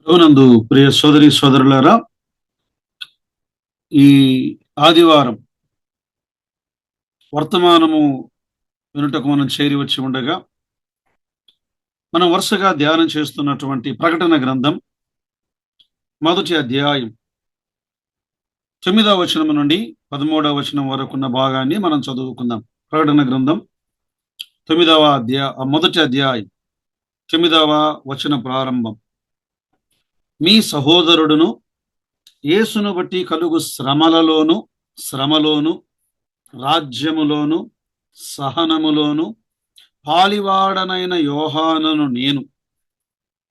ప్రభునందు ప్రియ సోదరి సోదరులారా, ఈ ఆదివారం వర్తమానము వినుటకు మనం చేరి వచ్చి ఉండగా, మనం వరుసగా ధ్యానం చేస్తున్నటువంటి ప్రకటన గ్రంథం మొదటి అధ్యాయం 9వ వచనం నుండి 13వ వచనం వరకున్న భాగాన్ని మనం చదువుకుందాం. ప్రకటన గ్రంథం మొదటి అధ్యాయం 9వ వచన ప్రారంభం. మీ సహోదరుడును యేసును బట్టి కలుగు శ్రమలోను రాజ్యములోను సహనములోను పాలివాడనైన యోహానను నేను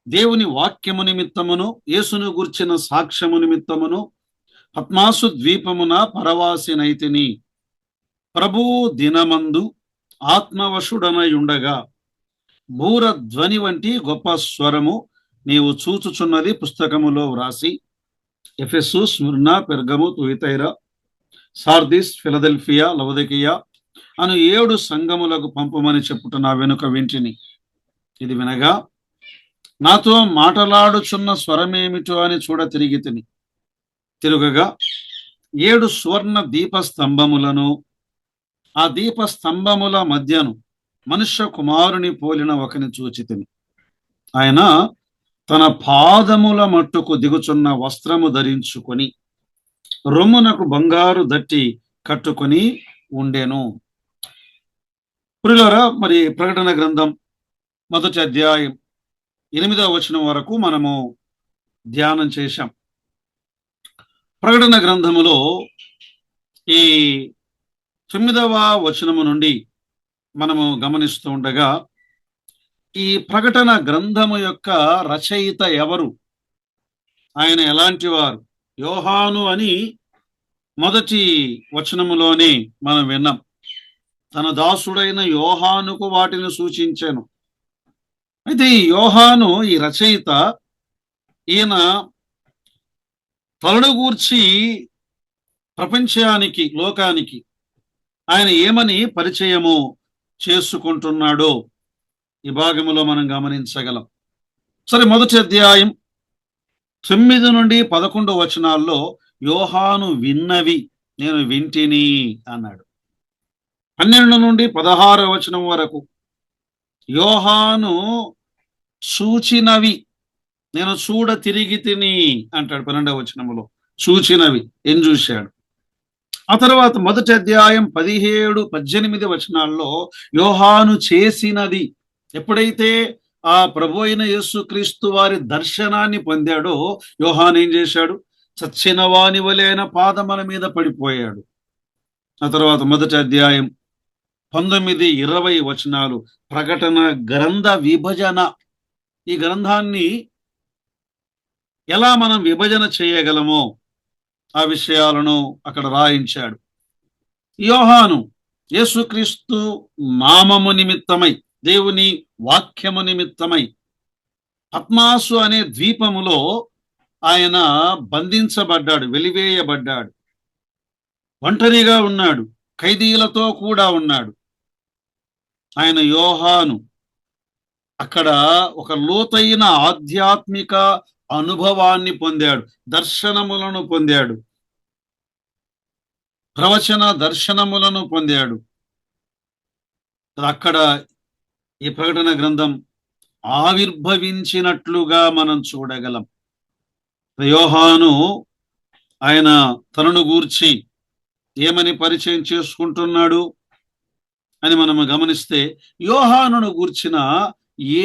దేవుని వాక్యము నిమిత్తమును యేసును గూర్చిన సాక్ష్యము నిమిత్తమును పద్మాసు ద్వీపమున పరవాసినైతిని. ప్రభువు దినమందు ఆత్మవశుడనయుండగా భూరధ్వని వంటి గొప్ప స్వరము నీవు చూచుచున్నది పుస్తకములో వ్రాసి ఎఫెసు, స్మిర్న, పెర్గము, తుయితైర, సార్దిస్, ఫిలదెల్ఫియా, లవొదికీయ అను 7 సంఘములకు పంపమని చెప్పుట నా వెనుక వింటిని. ఇది వినగా నాతో మాటలాడుచున్న స్వరమేమిటో అని చూడ తిరుగగా 7 సువర్ణ దీపస్తంభములను, ఆ దీపస్తంభముల మధ్యను మనుష్య కుమారుని పోలిన ఒకని చూచితిని. ఆయన తన పాదముల మట్టుకు దిగుచున్న వస్త్రము ధరించుకొని రొమ్మునకు బంగారు దట్టి కట్టుకొని ఉండెను. ప్రియులారా, మరి ప్రకటన గ్రంథం మొదటి అధ్యాయం 8వ వచనం వరకు మనము ధ్యానం చేశాం. ప్రకటన గ్రంథములో ఈ 9వ వచనము నుండి మనము గమనిస్తూ ఉండగా, ఈ ప్రకటన గ్రంథము యొక్క రచయిత ఎవరు, ఆయన ఎలాంటి వారు? యోహాను అని మొదటి వచనములోనే మనం విన్నాం. తన దాసుడైన యోహానుకు వాటిని సూచించాను. అయితే ఈ యోహాను, ఈ రచయిత, ఈయన తనను గూర్చి ప్రపంచానికి, లోకానికి ఆయన ఏమని పరిచయము చేసుకుంటున్నాడో ఈ భాగములో మనం గమనించగలం. సరే, మొదటి అధ్యాయం 9 నుండి 11 వచనాల్లో యోహాను విన్నవి నేను వింటిని అన్నాడు. 12 నుండి 16 వచనం వరకు యోహాను చూచినవి నేను చూడ తిరిగి తిని అంటాడు. 12వ వచనములో చూచినవి ఏం చూశాడు. ఆ తర్వాత మొదటి అధ్యాయం 17, 18 వచనాల్లో యోహాను చేసినది, ఎప్పుడైతే ఆ ప్రభు అయిన యేసుక్రీస్తు వారి దర్శనాన్ని పొందాడో యోహాను ఏం చేశాడు? చచ్చిన వాని వలె ఆయన పాదముల మీద పడిపోయాడు. ఆ తర్వాత మొదటి అధ్యాయం 19, 20 వచనాలు ప్రకటన గ్రంథ విభజన. ఈ గ్రంథాన్ని ఎలా మనం విభజన చేయగలమో ఆ విషయాలను అక్కడ రాయించాడు. యోహాను యేసుక్రీస్తు నామము నిమిత్తమై, దేవుని వాక్యము నిమిత్తమై పద్మాసు అనే ద్వీపములో ఆయన బంధించబడ్డాడు, వెలివేయబడ్డాడు, ఒంటరిగా ఉన్నాడు, ఖైదీలతో కూడా ఉన్నాడు. ఆయన యోహాను అక్కడ ఒక లోతైన ఆధ్యాత్మిక అనుభవాన్ని పొందాడు, దర్శనములను పొందాడు, ప్రవచన దర్శనములను పొందాడు. అక్కడ ఈ ప్రకటన గ్రంథం ఆవిర్భవించినట్లుగా మనం చూడగలం. యోహాను ఆయన తనను గూర్చి ఏమని పరిచయం చేసుకుంటున్నాడు అని మనము గమనిస్తే, యోహానును గూర్చిన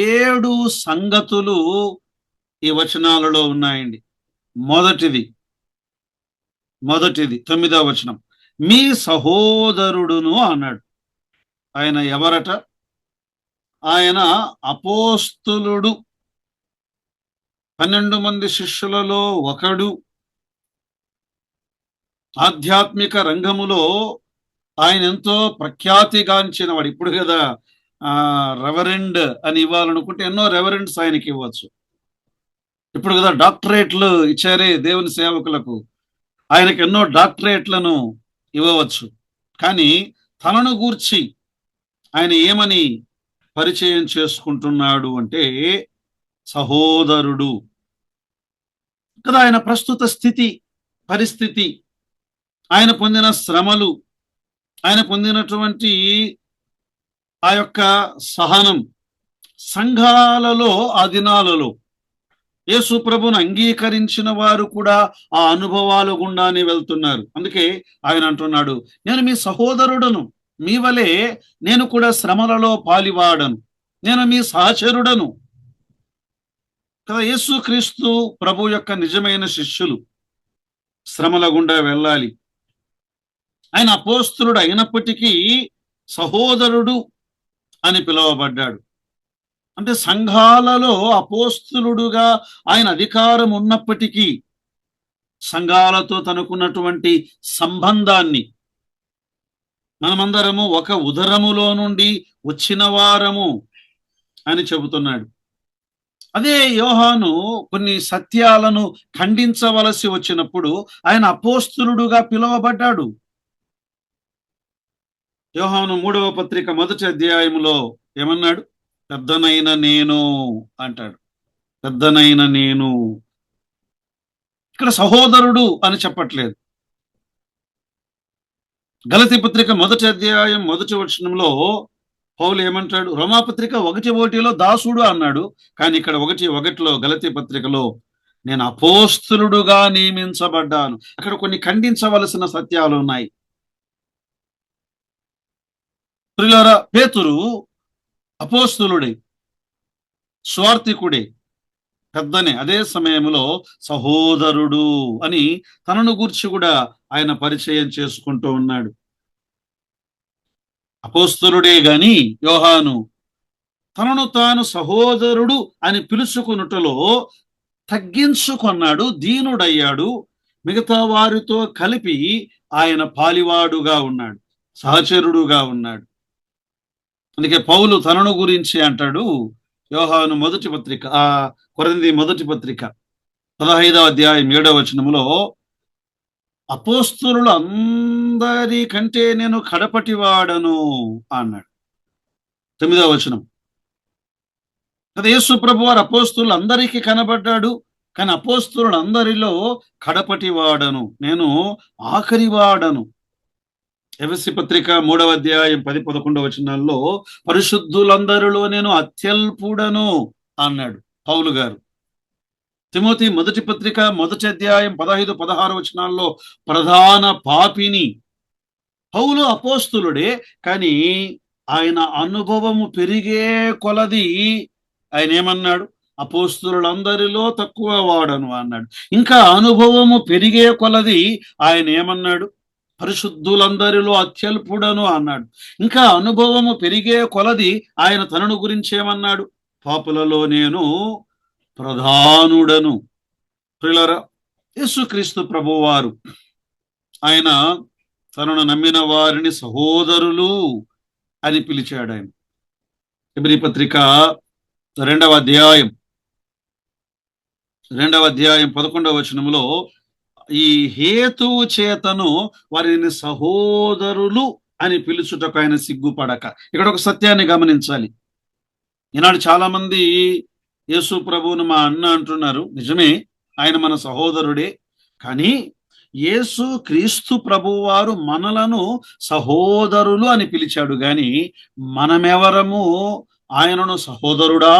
7 సంగతులు ఈ వచనాలలో ఉన్నాయండి. మొదటిది 9వ వచనం, మీ సహోదరుడును అన్నాడు. ఆయన ఎవరట? ఆయన అపోస్తులుడు, 12 మంది శిష్యులలో ఒకడు. ఆధ్యాత్మిక రంగములో ఆయన ఎంతో ప్రఖ్యాతిగాంచిన వాడు. ఇప్పుడు కదా రెవరెండ్ అని ఇవ్వాలనుకుంటే ఎన్నో రెవరెండ్స్ ఆయనకి ఇవ్వచ్చు. ఇప్పుడు కదా డాక్టరేట్లు ఇచ్చారే దేవుని సేవకులకు, ఆయనకు ఎన్నో డాక్టరేట్లను ఇవ్వవచ్చు. కానీ తనను గూర్చి ఆయన ఏమని పరిచయం చేసుకుంటున్నాడు అంటే, సహోదరుడు. కదా ఆయన ప్రస్తుత స్థితి, పరిస్థితి, ఆయన పొందిన శ్రమలు, ఆయన పొందినటువంటి ఆ యొక్క సహనం, సంఘాలలో ఆ దినాలలో యేసు ప్రభును అంగీకరించిన వారు కూడా ఆ అనుభవాల గుండానే వెళ్తున్నారు. అందుకే ఆయన అంటున్నాడు, నేను మీ సహోదరుడను, మీ వలె నేను కూడా శ్రమలలో పాలివాడను, నేను మీ సహచరుడను కదా. యేసు క్రీస్తు ప్రభు యొక్క నిజమైన శిష్యులు శ్రమల గుండా వెళ్ళాలి. ఆయన అపోస్తలుడు అయినప్పటికీ సహోదరుడు అని పిలువబడ్డాడు. అంటే సంఘాలలో అపోస్తలుడుగా ఆయన అధికారం ఉన్నప్పటికీ సంఘాలతో తనకున్నటువంటి సంబంధాన్ని, మనమందరము ఒక ఉదరములో నుండి వచ్చిన వారము అని చెబుతున్నాడు. అదే యోహాను కొన్ని సత్యాలను ఖండించవలసి వచ్చినప్పుడు ఆయన అపోస్తలుడుగా పిలువబడ్డాడు. యోహాను 3వ పత్రిక 1వ అధ్యాయములో ఏమన్నాడు? పెద్దనైన నేను అంటాడు. పెద్దనైన నేను. ఇక్కడ సహోదరుడు అని చెప్పట్లేదు. గలతీ పత్రిక 1వ అధ్యాయం 1వ వచనంలో పౌలు ఏమంటాడు? రోమాపత్రిక 1:1లో దాసుడు అన్నాడు, కానీ ఇక్కడ 1:1లో గలతీ పత్రికలో నేను అపోస్తలుడుగా నియమించబడ్డాను. అక్కడ కొన్ని ఖండించవలసిన సత్యాలు ఉన్నాయి. ప్రియులారా, పేతురు అపోస్తలుడే, స్వార్థికుడే, పెద్దనే, అదే సమయంలో సహోదరుడు అని తనను గూర్చి కూడా ఆయన పరిచయం చేసుకుంటూ ఉన్నాడు. అపోస్తలుడే గాని యోహాను తనను తాను సహోదరుడు అని పిలుచుకున్నటలో తగ్గించుకున్నాడు, దీనుడయ్యాడు. మిగతా వారితో కలిపి ఆయన పాలివాడుగా ఉన్నాడు, సహచరుడుగా ఉన్నాడు. అందుకే పౌలు తనను గురించి అంటాడు, యోహాను కొరింథీ మొదటి పత్రిక 15వ అధ్యాయం 7వ వచనములో, అపోస్తలులు అందరికంటే నేను కడపటి వాడను అన్నాడు. 9వ వచనం. కదా, యేసు ప్రభు వారు అపోస్తలులు అందరికీ కనబడ్డాడు, కానీ అపోస్తలులు అందరిలో కడపటి వాడను, నేను ఆఖరి వాడను. ఎఫెసీ పత్రిక 3వ అధ్యాయం 10-11 వచనాల్లో పరిశుద్ధులందరిలో నేను అత్యల్పుడను అన్నాడు పౌలు గారు. తిమోతి మొదటి పత్రిక 1వ అధ్యాయం 15-16 వచనాల్లో ప్రధాన పాపిని. పౌలు అపోస్తలుడే, కానీ ఆయన అనుభవము పెరిగే కొలది ఆయన ఏమన్నాడు? అపోస్తలులందరిలో తక్కువ వాడను అన్నాడు. ఇంకా అనుభవము పెరిగే కొలది ఆయన ఏమన్నాడు? పరిశుద్ధులందరిలో అత్యల్పుడను అన్నాడు. ఇంకా అనుభవము పెరిగే కొలది ఆయన తనను గురించి ఏమన్నాడు? పాపులలో నేను ప్రధానుడను. ప్రియులారా, యేసుక్రీస్తు ప్రభువారు ఆయన తనను నమ్మిన వారిని సహోదరులు అని పిలిచాడు. ఆయన హెబ్రీ పత్రిక 2వ అధ్యాయం 11వ వచనములో ఈ హేతువు చేతను వారిని సహోదరులు అని పిలుచుటకు ఆయన సిగ్గుపడక. ఇక్కడ ఒక సత్యాన్ని గమనించాలి. ఈనాడు చాలా మంది యేసు ప్రభువును మా అన్న అంటున్నారు. నిజమే, ఆయన మన సహోదరుడే. కానీ యేసు క్రీస్తు ప్రభువారు మనలను సహోదరులు అని పిలిచాడు, గాని మనమెవరము ఆయనను సహోదరుడా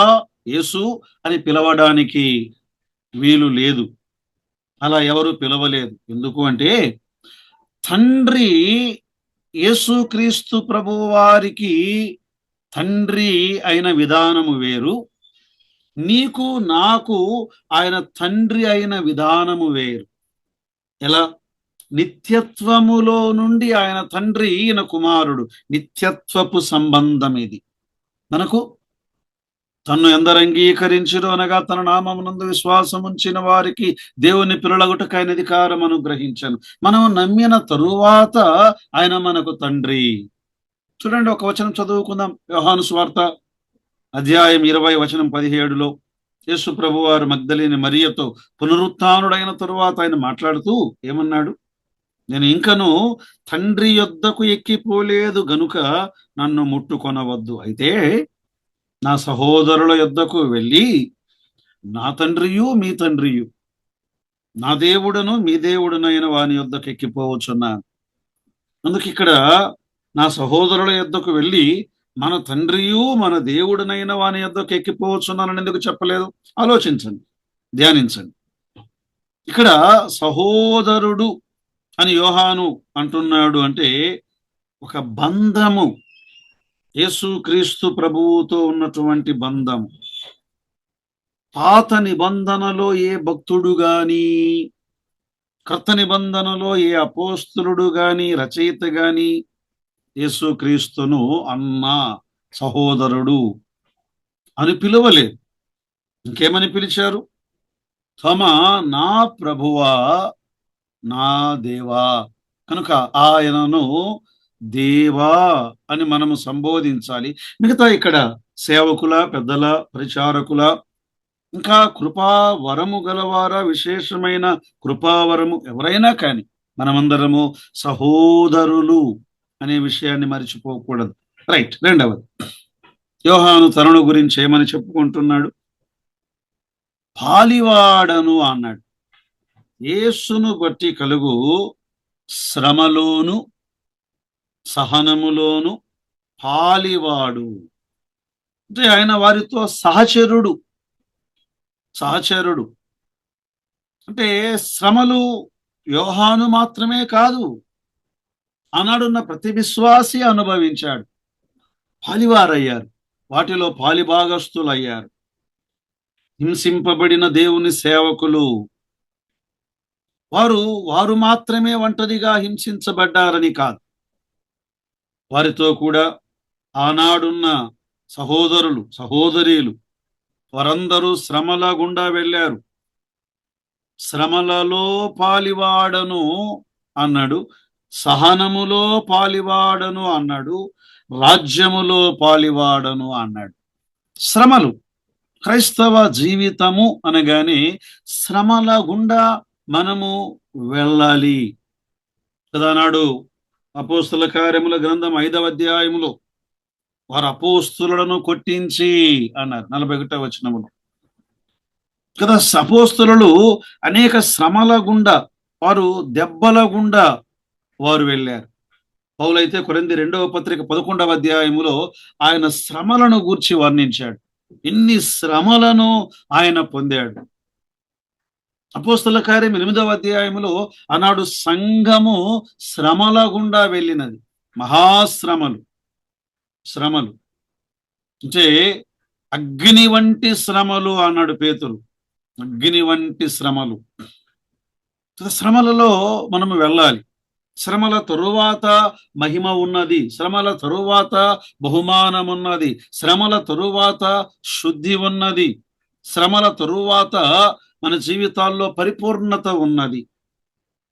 యేసు అని పిలవడానికి వీలు లేదు. అలా ఎవరు పిలవలేదు. ఎందుకు అంటే తండ్రి, యేసుక్రీస్తు ప్రభువు వారికి తండ్రి అయిన విధానము వేరు, నీకు నాకు ఆయన తండ్రి అయిన విధానము వేరు. ఎలా? నిత్యత్వములో నుండి ఆయన తండ్రి, ఈయన కుమారుడు. నిత్యత్వపు సంబంధం ఇది. మనకు తన్ను ఎందరు అంగీకరించిరో అనగా తన నామమునందు విశ్వాసం ఉంచిన వారికి దేవుని పిల్లలగుటకు ఆయన అధికారం అనుగ్రహించాను. మనం నమ్మిన తరువాత ఆయన మనకు తండ్రి. చూడండి, ఒక వచనం చదువుకుందాం. యోహాను సువార్త అధ్యాయం 20 వచనం 17లో యేసు ప్రభు వారు మగ్దలేని మరియతో పునరుత్థానుడైన తరువాత ఆయన మాట్లాడుతూ ఏమన్నాడు? నేను ఇంకను తండ్రి యొద్దకు ఎక్కిపోలేదు గనుక నన్ను ముట్టుకొనవద్దు. అయితే నా సహోదరుల యొద్దకు వెళ్ళి నా తండ్రియు మీ తండ్రియు, నా దేవుడను మీ దేవుడునైన వాని యొద్దకు ఎక్కిపోవచ్చున్నాను. అందుకు ఇక్కడ నా సహోదరుల యొద్దకు వెళ్ళి మన తండ్రియు మన దేవుడునైన వాని యొద్దకు ఎక్కిపోవచ్చున్నానని ఎందుకు చెప్పలేదు? ఆలోచించండి, ధ్యానించండి. ఇక్కడ సహోదరుడు అని యోహాను అంటున్నాడు అంటే ఒక బంధము, యేసుక్రీస్తు ప్రభువుతో ఉన్నటువంటి బంధము. పాత నిబంధనలో ఏ భక్తుడు గాని, క్రొత్త నిబంధనలో ఏ అపోస్తలుడు గాని, రచయిత గాని యేసుక్రీస్తును అన్న, సహోదరుడు అని పిలవలేదు. ఇంకేమని పిలిచారు? తమ నా ప్రభువా, నా దేవా. కనుక ఆయనను దేవా అని మనము సంబోధించాలి. మిగతా ఇక్కడ సేవకుల, పెద్దల, పరిచారకుల, ఇంకా కృపా వరము గలవారా, విశేషమైన కృపావరము ఎవరైనా కానీ మనమందరము సహోదరులు అనే విషయాన్ని మర్చిపోకూడదు. రైట్. రెండవది, యోహాను తనను గురించి ఏమని చెప్పుకుంటున్నాడు? పాలివాడను అన్నాడు. యేసును బట్టి కలుగు శ్రమలోను సహనములోను పాలివాడు అంటే ఆయన వారితో సహచరుడు. సహచరుడు అంటే శ్రమలు యోహాను మాత్రమే కాదు, ఆనాడున్న ప్రతి విశ్వాసి అనుభవించాడు. పాలివారయ్యారు, వాటిలో పాలిభాగస్తులయ్యారు. హింసింపబడిన దేవుని సేవకులు వారు మాత్రమే ఒంటరిగా హింసించబడ్డారని కాదు, వారితో కూడా ఆనాడున్న సహోదరులు, సహోదరీలు వారందరూ శ్రమల గుండా వెళ్ళారు. శ్రమలలో పాలివాడను అన్నాడు, సహనములో పాలివాడను అన్నాడు, రాజ్యములో పాలివాడను అన్నాడు. శ్రమలు, క్రైస్తవ జీవితము అనగానే శ్రమల గుండా మనము వెళ్ళాలి కదా. నాడు అపోస్తుల కార్యముల గ్రంథం 5వ అధ్యాయములో వారు అపోస్తులను కొట్టించి అన్నారు 41వ వచనములో కదా. అపోస్తులు అనేక శ్రమల గుండా, వారు దెబ్బల గుండా వారు వెళ్ళారు. పౌలైతే కొరింథీ 2వ పత్రిక 11వ అధ్యాయములో ఆయన శ్రమలను గూర్చి వర్ణించాడు. ఎన్ని శ్రమలను ఆయన పొందాడు. అపోస్తుల కార్యం 8వ అధ్యాయములో ఆనాడు సంఘము శ్రమల గుండా వెళ్ళినది. మహాశ్రమలు, శ్రమలు అంటే అగ్ని వంటి శ్రమలు అన్నాడు పేతురు. అగ్ని వంటి శ్రమలు. శ్రమలలో మనము వెళ్ళాలి. శ్రమల తరువాత మహిమ ఉన్నది, శ్రమల తరువాత బహుమానం ఉన్నది, శ్రమల తరువాత శుద్ధి ఉన్నది, శ్రమల తరువాత మన జీవితాల్లో పరిపూర్ణత ఉన్నది.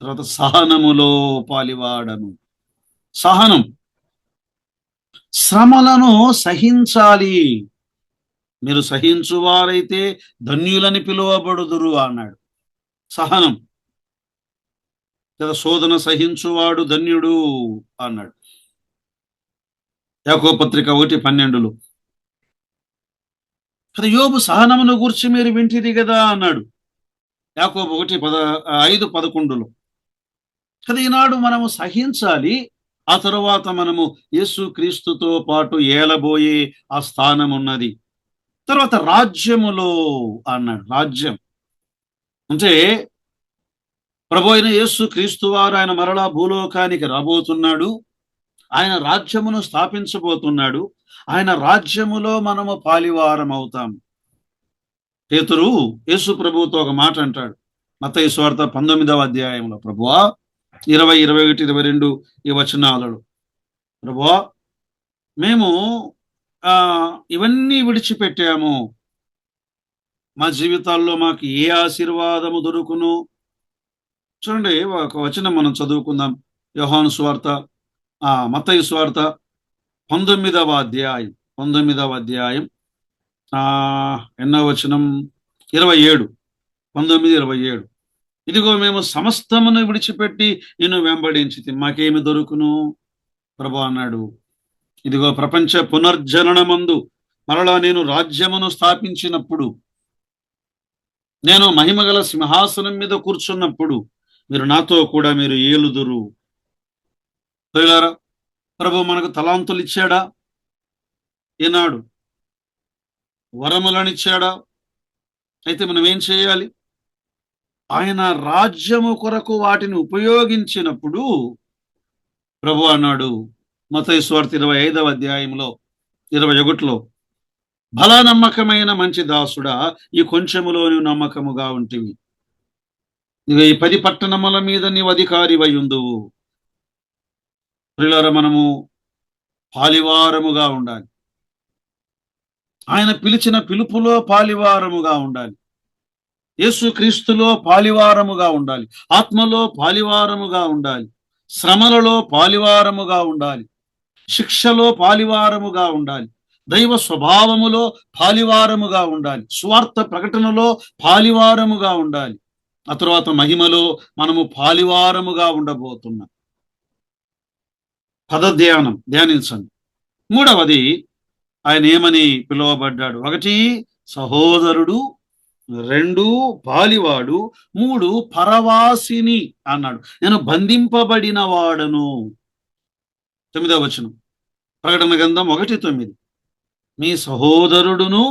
తర్వాత సహనములో పాలివాడను. సహనం, శ్రమలను సహించాలి. మీరు సహించువారైతే ధన్యులని పిలువబడుదురు అన్నాడు. సహనం లేదా శోధన సహించువాడు ధన్యుడు అన్నాడు. యాకోబు పత్రిక 1:12లో కదా యోబు సహనమును గూర్చి మీరు వింటిరి కదా అన్నాడు. యాకోబు 1:5-11లో కదా. ఈనాడు మనము సహించాలి, ఆ తరువాత మనము యేసుక్రీస్తుతో పాటు ఏలబోయే ఆ స్థానం ఉన్నది. తర్వాత రాజ్యములో అన్నాడు. రాజ్యం అంటే ప్రభు అయిన యేసుక్రీస్తు వారు ఆయన మరలా భూలోకానికి రాబోతున్నాడు. ఆయన రాజ్యమును స్థాపించబోతున్నాడు. ఆయన రాజ్యములో మనము పాలివారం అవుతాం. పేతురు యేసు ప్రభువుతో ఒక మాట అంటాడు మత్తయి సువార్త 19వ అధ్యాయంలో, ప్రభువా 20, 21, 22 ఈ వచనాలలో, ప్రభువా మేము ఇవన్నీ విడిచిపెట్టాము, మా జీవితాల్లో మాకు ఏ ఆశీర్వాదము దొరుకును? చూడండి, ఒక వచనం మనం చదువుకుందాం. యోహాను సువార్త, మత్తయి సువార్త 19వ అధ్యాయం, 19వ అధ్యాయం ఎన్నో వచనం 27, 19-27. ఇదిగో మేము సమస్తమును విడిచిపెట్టి నిన్ను వెంబడించి మాకేమి దొరుకును? ప్రభు అన్నాడు, ఇదిగో ప్రపంచ పునర్జననమందు మరలా నేను రాజ్యమును స్థాపించినప్పుడు నేను మహిమగల సింహాసనం మీద కూర్చున్నప్పుడు మీరు నాతో కూడా మీరు ఏలుదురు. ప్రియులారా, ప్రభు మనకు తలాంతులు ఇచ్చాడా? ఈనాడు వరములనిచ్చాడా? అయితే మనం ఏం చేయాలి? ఆయన రాజ్యము కొరకు వాటిని ఉపయోగించినప్పుడు ప్రభు అన్నాడు మత్తయి సువార్త 25వ అధ్యాయంలో 21లో, భలా నమ్మకమైన మంచి దాసుడా, ఈ కొంచెములోని నమ్మకముగా ఉంటివి, నీవు ఈ 10 పట్టణముల మీద నీవు అధికారివై ఉందువు. ప్రియులారా, మనము పాలివారముగా ఉండాలి. ఆయన పిలిచిన పిలుపులో పాలివారముగా ఉండాలి. యేసుక్రీస్తులో పాలివారముగా ఉండాలి. ఆత్మలో పాలివారముగా ఉండాలి. శ్రమలలో పాలివారముగా ఉండాలి. శిక్షలో పాలివారముగా ఉండాలి. దైవ స్వభావములో పాలివారముగా ఉండాలి. స్వార్థ ప్రకటనలో పాలివారముగా ఉండాలి. ఆ తర్వాత మహిమలో మనము పాలివారముగా ఉండబోతున్నాం. పదధ్యానం ధ్యానించండి. మూడవది, ఆయన ఏమని పిలువబడ్డాడు? 1 సహోదరుడు, 2 పాలివాడు, 3 పరవాసిని అన్నాడు. నేను బంధింపబడిన వాడను. 9వ వచనం, ప్రకటన గ్రంథం 1:9, మీ సహోదరుడును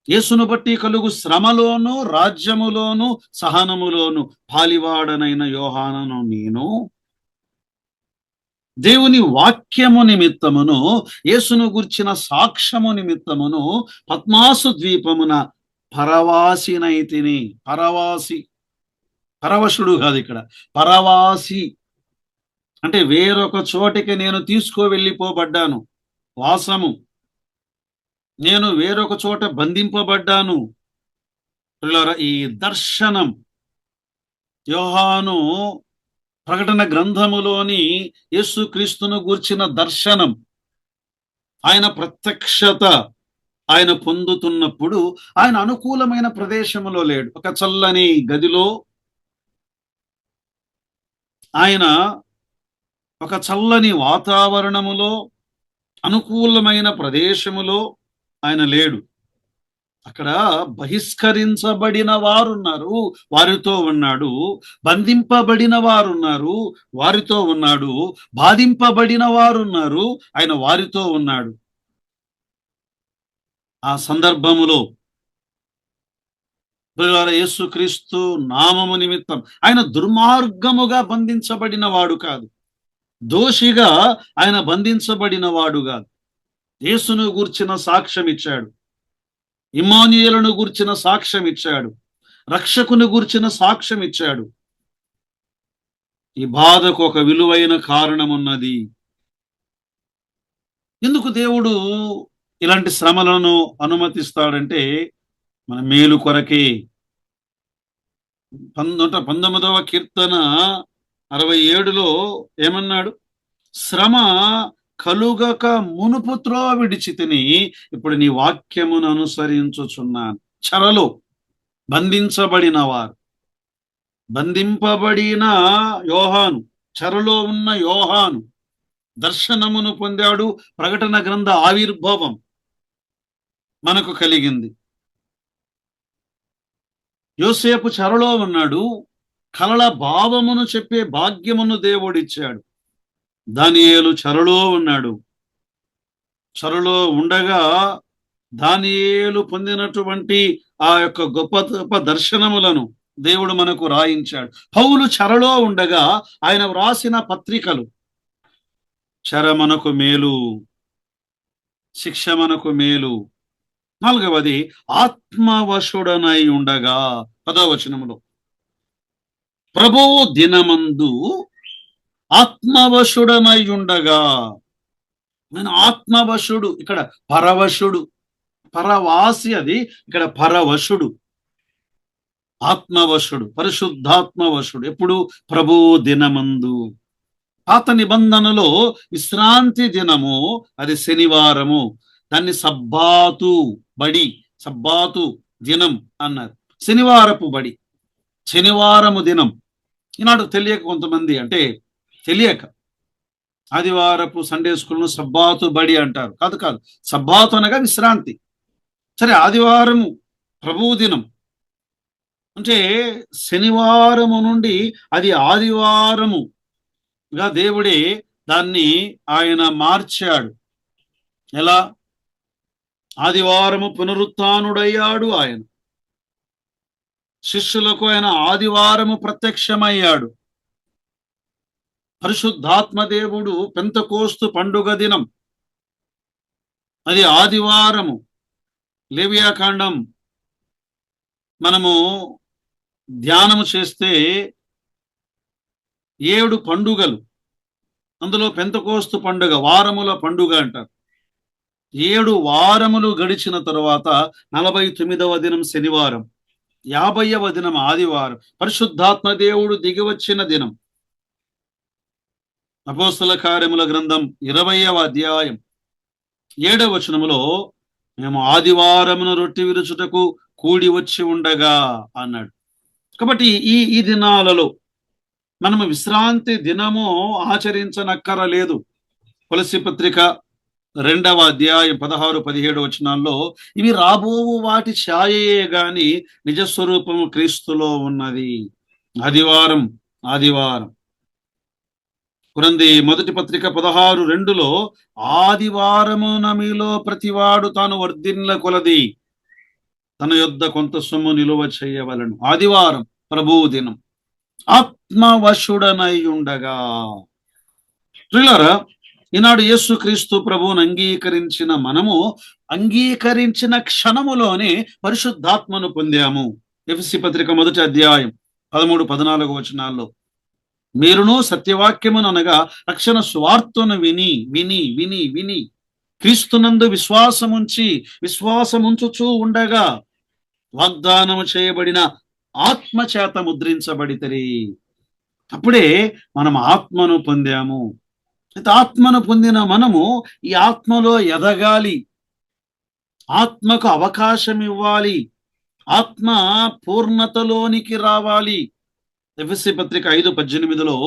యేసును బట్టి కలుగు శ్రమలోను రాజ్యములోను సహనములోను పాలివాడనైన యోహానను నేను దేవుని వాక్యము నిమిత్తమును యేసును గుర్చిన సాక్ష్యము నిమిత్తమును పద్మాసు ద్వీపమున పరవాసినైతిని. పరవాసి, పరవశుడు కాదు ఇక్కడ, పరవాసి అంటే వేరొక చోటికి నేను తీసుకువెళ్ళిపోబడ్డాను. వాసము, నేను వేరొక చోట బంధింపబడ్డాను. ఈ దర్శనం యోహాను ప్రకటన గ్రంథములోని యేసుక్రీస్తును గూర్చిన దర్శనం, ఆయన ప్రత్యక్షత ఆయన పొందుతున్నప్పుడు ఆయన అనుకూలమైన ప్రదేశములో లేడు. ఒక చల్లని గదిలో, ఆయన ఒక చల్లని వాతావరణములో, అనుకూలమైన ప్రదేశములో ఆయన లేడు. అక్కడ బహిష్కరించబడిన వారున్నారు, వారితో ఉన్నాడు. బంధింపబడిన వారున్నారు, వారితో ఉన్నాడు. బాధింపబడిన వారున్నారు, ఆయన వారితో ఉన్నాడు. ఆ సందర్భములో యేసుక్రీస్తు నామము నిమిత్తం ఆయన దుర్మార్గముగా బంధించబడిన వాడు కాదు, దోషిగా ఆయన బంధించబడిన వాడు కాదు. యేసును గూర్చిన సాక్ష్యం ఇచ్చాడు, ఇమ్మానుయేలును గూర్చిన సాక్ష్యం ఇచ్చాడు, రక్షకుని గూర్చిన సాక్ష్యం ఇచ్చాడు. ఈ బాధకు ఒక విలువైన కారణం ఉన్నది. ఎందుకు దేవుడు ఇలాంటి శ్రమలను అనుమతిస్తాడంటే మన మేలు కొరకే. 19వ కీర్తన 67లో ఏమన్నాడు? శ్రమ కలుగక మునుపు త్రోవ విడిచితిని, ఇప్పుడు నీ వాక్యమును అనుసరించుచున్నాను. చెరలో బంధించబడిన వారు, బంధింపబడిన యోహాను, చెరలో ఉన్న యోహాను దర్శనమును పొందాడు. ప్రకటన గ్రంథ ఆవిర్భావం మనకు కలిగింది. యోసేపు చెరలో ఉన్నాడు, కలల భావమును చెప్పే భాగ్యమును దేవుడిచ్చాడు. దానియేలు చెరలో ఉన్నాడు. చెరలో ఉండగా దానియేలు పొందినటువంటి ఆ యొక్క గొప్ప గొప్ప దర్శనములను దేవుడు మనకు రాయించాడు. పౌలు చెరలో ఉండగా ఆయన వ్రాసిన పత్రికలు, చెర మనకు మేలు, శిక్ష మనకు మేలు. 4వది, ఆత్మవశుడనై ఉండగా 10వ వచనములో, ప్రభువు దినమందు ఆత్మవశుడనై ఉండగా. నేను ఆత్మవశుడు, ఇక్కడ పరవశుడు, పరవాసి అది, ఇక్కడ పరవశుడు, ఆత్మవశుడు, పరిశుద్ధాత్మవశుడు. ఎప్పుడు? ప్రభువు దినమందు. పాత నిబంధనలో విశ్రాంతి దినము అది శనివారము, దాన్ని సబ్బాతు బడి, సబ్బాతు దినం అన్నారు. శనివారపు బడి, శనివారము దినం. ఈనాడు తెలియక కొంతమంది, అంటే తెలియక ఆదివారపు సండే స్కూల్ను సబ్బాతు బడి అంటారు. కాదు కాదు, సబ్బాతు అనగా విశ్రాంతి. సరే, ఆదివారము ప్రభువు దినం, అంటే శనివారము నుండి అది ఆదివారముగా దేవుడే దాన్ని ఆయన మార్చాడు. ఎలా? ఆదివారము పునరుత్థానుడయ్యాడు ఆయన. శిష్యులకు ఆయన ఆదివారము ప్రత్యక్షమయ్యాడు. పరిశుద్ధాత్మ దేవుడు పెంతెకోస్తు పండుగ దినం అది ఆదివారము. లేవియాకాండం మనము ధ్యానము చేస్తే 7 పండుగలు, అందులో పెంతెకోస్తు పండుగ వారముల పండుగ అంటారు. 7 వారములు గడిచిన తరువాత 49వ దినం శనివారం, 50వ దినం ఆదివారం, పరిశుద్ధాత్మ దేవుడు దిగివచ్చిన దినం. అపోస్తల కార్యముల గ్రంథం 20వ అధ్యాయం 7వ వచనములో మేము ఆదివారమున రొట్టె విరుచుటకు కూడి వచ్చి ఉండగా అన్నాడు. కాబట్టి ఈ దినాలలో మనము విశ్రాంతి దినము ఆచరించనక్కరలేదు. కొలస్సీ పత్రిక 2వ అధ్యాయం 16-17 వచనాల్లో ఇవి రాబోవు వాటి ఛాయయే గాని నిజస్వరూపము క్రీస్తులో ఉన్నది. ఆదివారం. కొరింథీ మొదటి పత్రిక 16:2లో ఆదివారమున మీలో ప్రతివాడు తాను వర్ధిల్ల కొలది తన యొద్ద కొంత సొమ్ము నిలువ చేయవలను. ఆదివారం ప్రభువు దినం. ఆత్మవశుడనై ఉండగా ప్రియులారా, ఈనాడు యేసుక్రీస్తు ప్రభువును అంగీకరించిన మనము అంగీకరించిన క్షణములోనే పరిశుద్ధాత్మను పొందాము. ఎఫెసీ పత్రిక 1వ అధ్యాయం 13-14 వచనాల్లో మీరును సత్యవాక్యమును అనగా రక్షణ సువార్తను విని విని విని విని క్రీస్తునందు విశ్వాసముంచుచూ ఉండగా వాగ్దానము చేయబడిన ఆత్మ చేత ముద్రించబడితరి. అప్పుడే మనం ఆత్మను పొందాము. ఆత్మను పొందిన మనము ఈ ఆత్మలో ఎదగాలి, ఆత్మకు అవకాశం ఇవ్వాలి, ఆత్మ పూర్ణతలోనికి రావాలి. ఎఫెసీ పత్రిక 5:18లో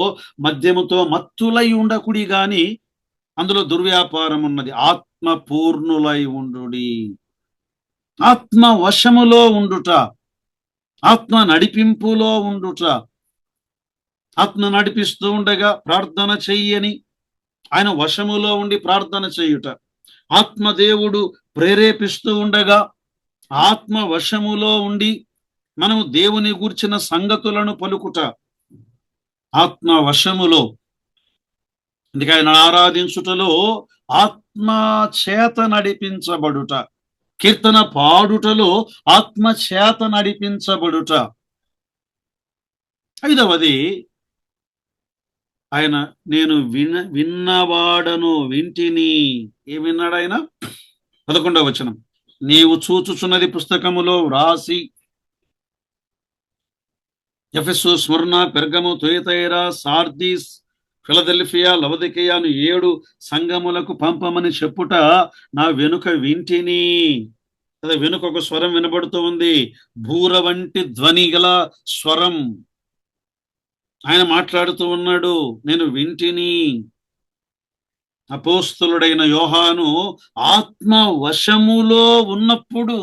మద్యముతో మత్తులై ఉండకుడి గాని అందులో దుర్వ్యాపారం ఉన్నది, ఆత్మ పూర్ణులై ఉండుడి. ఆత్మ వశములో ఉండుట, ఆత్మ నడిపింపులో ఉండుట, ఆత్మ నడిపిస్తూ ఉండగా ప్రార్థన చెయ్యని ఆయన వశములో ఉండి ప్రార్థన చేయుట, ఆత్మదేవుడు ప్రేరేపిస్తూ ఉండగా ఆత్మ వశములో ఉండి మనము దేవుని గూర్చిన సంగతులను పలుకుట, ఆత్మ వశములో. అందుకే ఆయన ఆరాధించుటలో ఆత్మ చేత నడిపించబడుట, కీర్తన పాడుటలో ఆత్మ చేత నడిపించబడుట. 5వది ఆయన నేను విన్నవాడను వింటిని. ఏ విన్నాడు ఆయన? 11వ వచనం, నీవు చూచుచున్నది పుస్తకములో వ్రాసి ఎఫెసు, స్మరణ, పెర్గము, తుయతైరా, సార్దీస్, ఫిలదెల్ఫియా, లవదికయాను 7 సంఘములకు పంపమని చెప్పుట నా వెనుక వింటిని. అదే వెనుక ఒక స్వరం వినబడుతూ ఉంది, బూర వంటి ధ్వని గల స్వరం. ఆయన మాట్లాడుతూ ఉన్నాడు, నేను వింటిని. అపోస్తలుడైన యోహాను ఆత్మ వశములో ఉన్నప్పుడు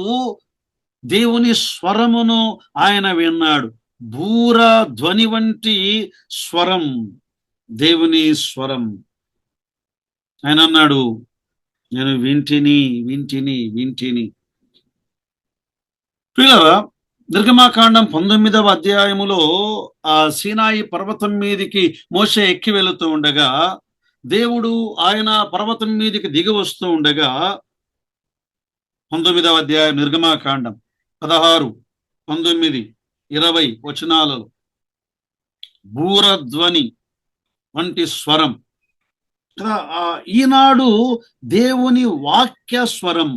దేవుని స్వరమును ఆయన విన్నాడు. బూర ధ్వని వంటి స్వరం, దేవుని స్వరం. ఆయన అన్నాడు, నేను వింటిని వింటిని వింటిని. ప్రియులారా, నిర్గమాకాండం 19వ అధ్యాయములో ఆ సీనాయి పర్వతం మీదికి మోషే ఎక్కి వెళుతూ ఉండగా దేవుడు ఆయన పర్వతం మీదికి దిగి వస్తూ ఉండగా 19వ అధ్యాయం నిర్గమాకాండం 16, 19, 20 వచనాలలో బూరధ్వని వంటి స్వరం. ఈనాడు దేవుని వాక్య స్వరం,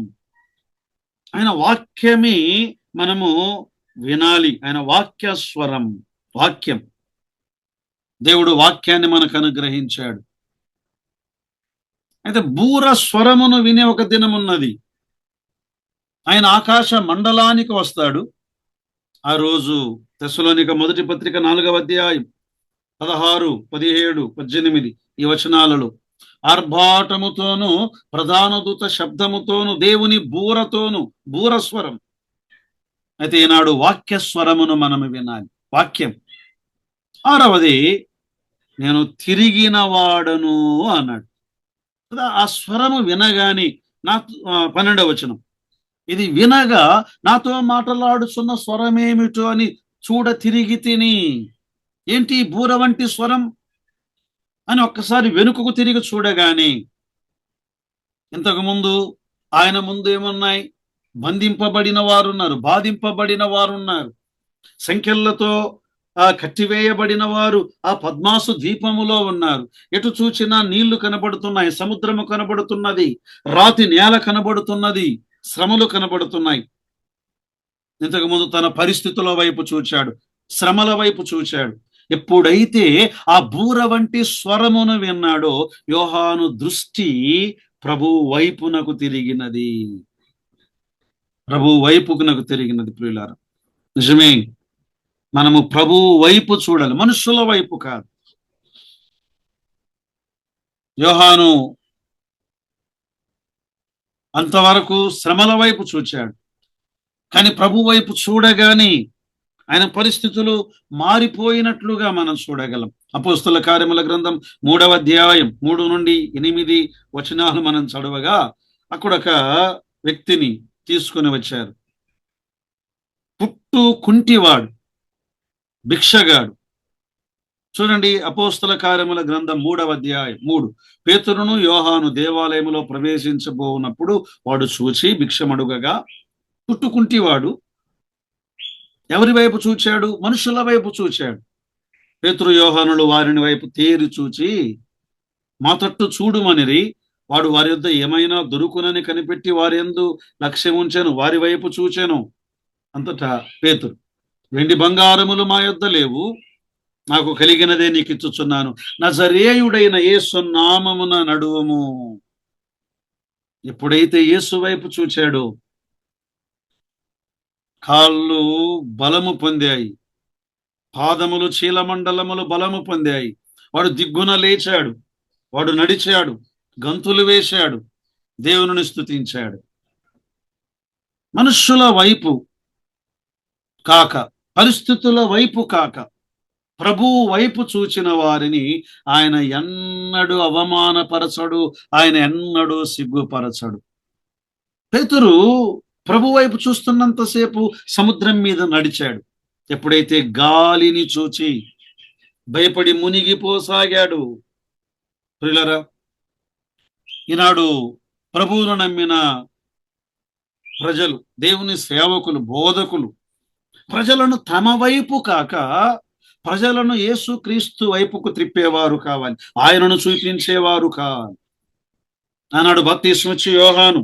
ఆయన వాక్యమే మనము వినాలి. ఆయన వాక్య స్వరం, వాక్యం. దేవుడు వాక్యాన్ని మనకు అనుగ్రహించాడు. అయితే బూర స్వరమును వినే ఒక దినం ఉన్నది. ఆయన ఆకాశ మండలానికి వస్తాడు. ఆ రోజు తెస్సలోనిక మొదటి పత్రిక 4వ అధ్యాయం 16, 17, 18 ఈ వచనాలలో ఆర్భాటముతోను ప్రధాన దూత శబ్దముతోను దేవుని బూరతోను, బూరస్వరం అయితే ఈనాడు వాక్య స్వరమును మనం వినాలి. వాక్యం. ఆరవది, నేను తిరిగిన వాడను అన్నాడు కదా. ఆ స్వరము వినగాని నా 12వ వచనం, ఇది వినగా నాతో మాటలాడుచున్న స్వరమేమిటో అని చూడ తిరిగి తిని. ఏంటి బూర వంటి స్వరం అని ఒక్కసారి వెనుకకు తిరిగి చూడగానే, ఇంతకు ముందు ఆయన ముందు ఏమున్నాయి? బంధింపబడిన వారున్నారు, బాధింపబడిన వారున్నారు, సంఖ్యలతో కట్టివేయబడిన వారు ఆ పద్మాసు ద్వీపములో ఉన్నారు. ఎటు చూచినా నీళ్లు కనబడుతున్నాయి, సముద్రము కనబడుతున్నది, రాతి నేల కనబడుతున్నది, శ్రమలు కనబడుతున్నాయి. ఇంతకు ముందు తన పరిస్థితుల వైపు చూచాడు, శ్రమల వైపు చూచాడు. ఎప్పుడైతే ఆ బూర వంటి స్వరమును విన్నాడో యోహాను దృష్టి ప్రభు వైపునకు తిరిగినది. ప్రభు వైపునకు తిరిగినది. ప్రియులారా, నిజమే, మనము ప్రభు వైపు చూడాలి, మనుషుల వైపు కాదు. యోహాను అంతవరకు శ్రమల వైపు చూచాడు, కానీ ప్రభు వైపు చూడగానే ఆయన పరిస్థితులు మారిపోయినట్లుగా మనం చూడగలం. అపోస్తుల కార్యముల గ్రంథం 3వ అధ్యాయం 3 నుండి 8 వచనాలు మనం చదవగా, అక్కడ ఒక వ్యక్తిని తీసుకుని వచ్చారు. పుట్టు కుంటివాడు, భిక్షగాడు. చూడండి, అపోస్తుల కార్యముల గ్రంథం 3వ అధ్యాయం 3. పేతురును యోహాను దేవాలయములో ప్రవేశించబోనప్పుడు వాడు చూచి భిక్షమడుగగా, పుట్టుకుంటివాడు ఎవరి వైపు చూచాడు? మనుషుల వైపు చూచాడు. పేతురు యోహానులు వారిని వైపు తేరి చూచి, మా తట్టు చూడుమనిరి. వాడు వారి యొద్ద ఏమైనా దొరుకునని కనిపెట్టి వారి యందు లక్ష్యం ఉంచెను, వారి వైపు చూచెను. అంతటా పేతురు, వెండి బంగారములు మా యొద్ద లేవు, నాకు కలిగినదే నీకు ఇచ్చుచున్నాను, నజరేయుడైన యేసు నామమున నడువము. ఎప్పుడైతే యేసు వైపు చూచాడో కాళ్ళు బలము పొందాయి, పాదములు చీలమండలములు బలము పొందాయి. వాడు దిగ్గున లేచాడు, వాడు నడిచాడు, గంతులు వేశాడు, దేవుని స్తుతించాడు. మనుష్యుల వైపు కాక, పరిస్థితుల వైపు కాక, ప్రభువు వైపు చూచిన వారిని ఆయన ఎన్నడూ అవమానపరచడు, ఆయన ఎన్నడూ సిగ్గుపరచడు. పేతురు ప్రభు వైపు చూస్తున్నంతసేపు సముద్రం మీద నడిచాడు. ఎప్పుడైతే గాలిని చూచి భయపడి మునిగిపోసాగాడు. ప్రియులారా, ఈనాడు ప్రభువును నమ్మిన ప్రజలు, దేవుని సేవకులు, బోధకులు ప్రజలను తమ వైపు కాక ప్రజలను యేసుక్రీస్తు వైపుకు త్రిప్పేవారు కావాలి, ఆయనను చూపించేవారు కావాలి. ఆనాడు బాప్తిస్మిచ్చి యోహాను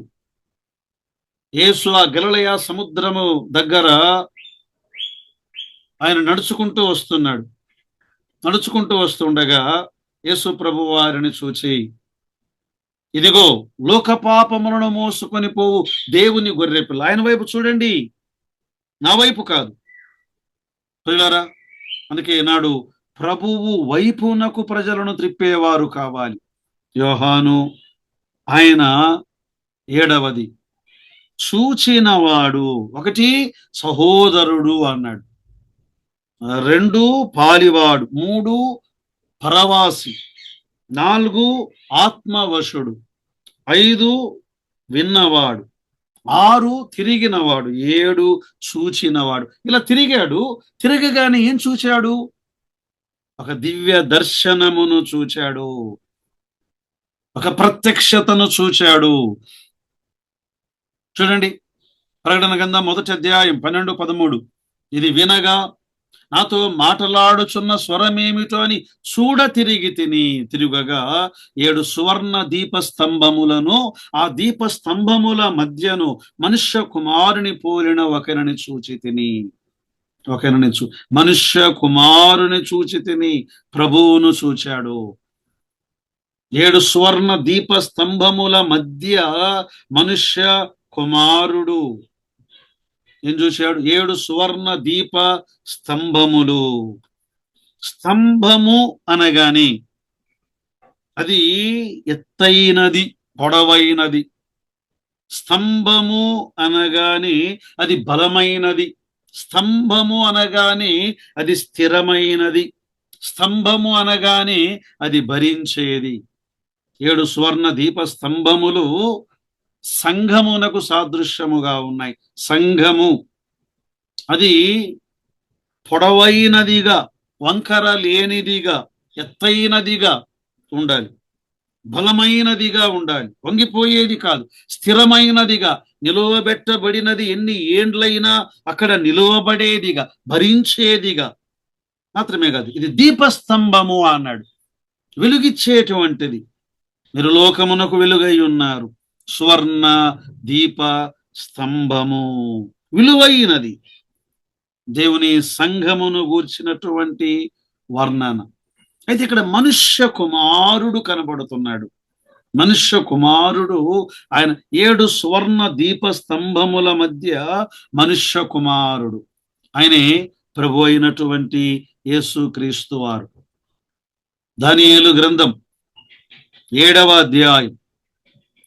యేసు ఆ గలిలయ సముద్రము దగ్గర ఆయన నడుచుకుంటూ వస్తున్నాడు. నడుచుకుంటూ వస్తుండగా యేసు ప్రభు వారిని చూచి, ఇదిగో లోక పాపములను మోసుకొని పోవు దేవుని గొర్రెపిల్ల. ఆయన వైపు చూడండి, నా వైపు కాదు. ప్రియులారా, అందుకే నాడు ప్రభువు వైపునకు ప్రజలను త్రిప్పేవారు కావాలి. యోహాను ఆయన 7వది, చూచినవాడు. 1 సహోదరుడు అన్నాడు, 2 పాలివాడు, 3 పరవాసి, 4 ఆత్మవశుడు, 5 విన్నవాడు, 6 తిరిగినవాడు, 7 చూచినవాడు. ఇలా తిరిగాడు. తిరగగానే ఏం చూచాడు? ఒక దివ్య దర్శనమును చూచాడు, ఒక ప్రత్యక్షతను చూచాడు. చూడండి, ప్రకటన గ్రంథం 1వ అధ్యాయం 12, 13. ఇది వినగా నాతో మాటలాడుచున్న స్వరమేమిటో అని చూడ తిరిగి తిని. తిరుగగా 7 సువర్ణ దీపస్తంభములను, ఆ దీపస్తంభముల మధ్యను మనుష్య కుమారుని పోలిన ఒకరిని చూచి తిని. మనుష్య కుమారుని చూచి తిని, ప్రభువును చూచాడు. 7 సువర్ణ దీపస్తంభముల మధ్య మనుష్య కుమారుడు ఏం చూశాడు? 7 సువర్ణ దీప స్తంభములు. స్తంభము అనగానే అది ఎత్తైనది, పొడవైనది. స్తంభము అనగానే అది బలమైనది, స్తంభము అనగానే అది స్థిరమైనది, స్తంభము అనగానే అది భరించేది. 7 సువర్ణ దీప స్తంభములు సంఘమునకు సాదృశ్యముగా ఉన్నాయి. సంఘము అది పొడవైనదిగా, వంకర లేనిదిగా, ఎత్తైనదిగా ఉండాలి, బలమైనదిగా ఉండాలి, వంగిపోయేది కాదు, స్థిరమైనదిగా, నిలువబెట్టబడినది ఎన్ని ఏండ్లైనా అక్కడ నిలువబడేదిగా, భరించేదిగా మాత్రమే కాదు, ఇది దీపస్తంభము అన్నాడు, వెలుగిచ్చేటువంటిది. మీరు లోకమునకు వెలుగై ఉన్నారు. సువర్ణ దీప స్తంభము, విలువైనది. దేవుని సంఘమును గూర్చినటువంటి వర్ణన. అయితే ఇక్కడ మనుష్య కుమారుడు కనబడుతున్నాడు. మనుష్య కుమారుడు ఆయన 7 సువర్ణ దీప స్తంభముల మధ్య మనుష్య కుమారుడు, ఆయనే ప్రభు అయినటువంటి యేసుక్రీస్తు వారు. దానియేలు గ్రంథం 7వ అధ్యాయం,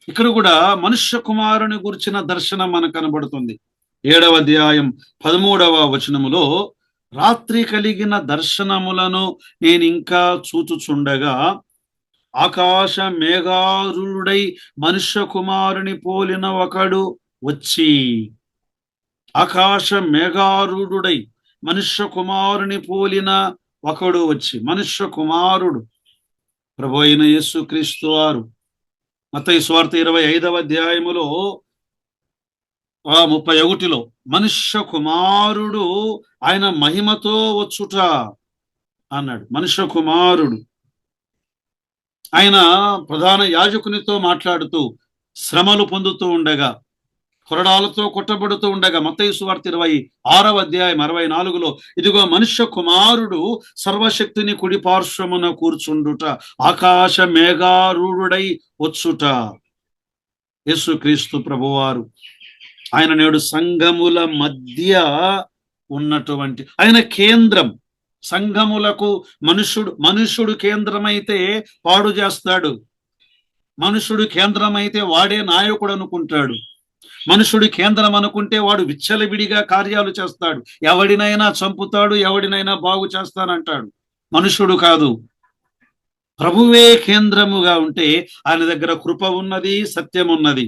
ఇక్కడ కూడా మనుష్య కుమారుని గురించిన దర్శనం మనకు కనబడుతుంది. 7వ అధ్యాయం 13వ వచనములో, రాత్రి కలిగిన దర్శనములను నేను ఇంకా చూచుచుండగా ఆకాశ మేఘారుడై మనుష్య కుమారుని పోలిన ఒకడు వచ్చి, ఆకాశ మేఘారుడై మనుష్య కుమారుని పోలిన ఒకడు వచ్చి, మనుష్య కుమారుడు ప్రభు అయిన యేసుక్రీస్తు వారు. మత్తయి సువార్త 25వ అధ్యాయములో 31లో మనుష్య కుమారుడు ఆయన మహిమతో వచ్చుట అన్నాడు. మనుష్య కుమారుడు ఆయన ప్రధాన యాజకునితో మాట్లాడుతూ శ్రమలు పొందుతూ ఉండగా, కొరడాలతో కొట్టబడుతూ ఉండగా, మత్తయి సువార్త 26వ అధ్యాయం 64లో, ఇదిగో మనుష్య కుమారుడు సర్వశక్తిని కుడి పార్శ్వమున కూర్చుండుట, ఆకాశ మేఘారూఢుడై వచ్చుట. యేసుక్రీస్తు ప్రభువారు ఆయన నేడు సంఘముల మధ్య ఉన్నటువంటి ఆయన కేంద్రం. సంఘములకు మనుష్యుడు కేంద్రమైతే పాడు చేస్తాడు, మనుష్యుడు కేంద్రమైతే వాడే నాయకుడు అనుకుంటాడు, మనుషుడు కేంద్రం అనుకుంటే వాడు విచ్చలవిడిగా కార్యాలు చేస్తాడు, ఎవడినైనా చంపుతాడు, ఎవడినైనా బాగు చేస్తానంటాడు. మనుషుడు కాదు, ప్రభువే కేంద్రముగా ఉంటే ఆయన దగ్గర కృప ఉన్నది, సత్యం ఉన్నది.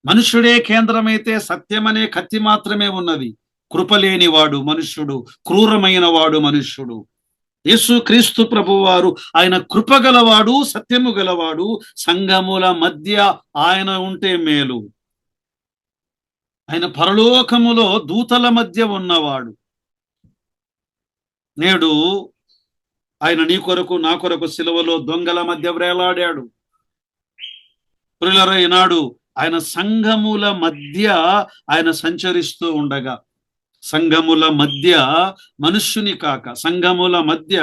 మనుష్యుడే కేంద్రమైతే సత్యం అనే కత్తి మాత్రమే ఉన్నది. కృప లేనివాడు మనుష్యుడు, క్రూరమైన వాడు మనుష్యుడు. యేసుక్రీస్తు ప్రభువారు ఆయన కృప గలవాడు, సత్యము గలవాడు. సంఘముల మధ్య ఆయన ఉంటే మేలు. ఆయన పరలోకములో దూతల మధ్య ఉన్నవాడు. నేడు ఆయన నీ కొరకు నా కొరకు సిలువలో దొంగల మధ్య వ్రేలాడాడు. ప్రియులారా, ఈనాడు ఆయన సంఘముల మధ్య ఆయన సంచరిస్తూ ఉండగా, సంఘముల మధ్య మనుష్యుని కాక సంఘముల మధ్య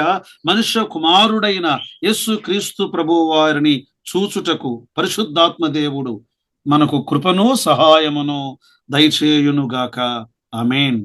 మనుష్య కుమారుడైన యేసుక్రీస్తు ప్రభువు వారిని చూచుటకు పరిశుద్ధాత్మ దేవుడు మనకు కృపను సహాయమును దయచేయునుగాక. ఆమేన్.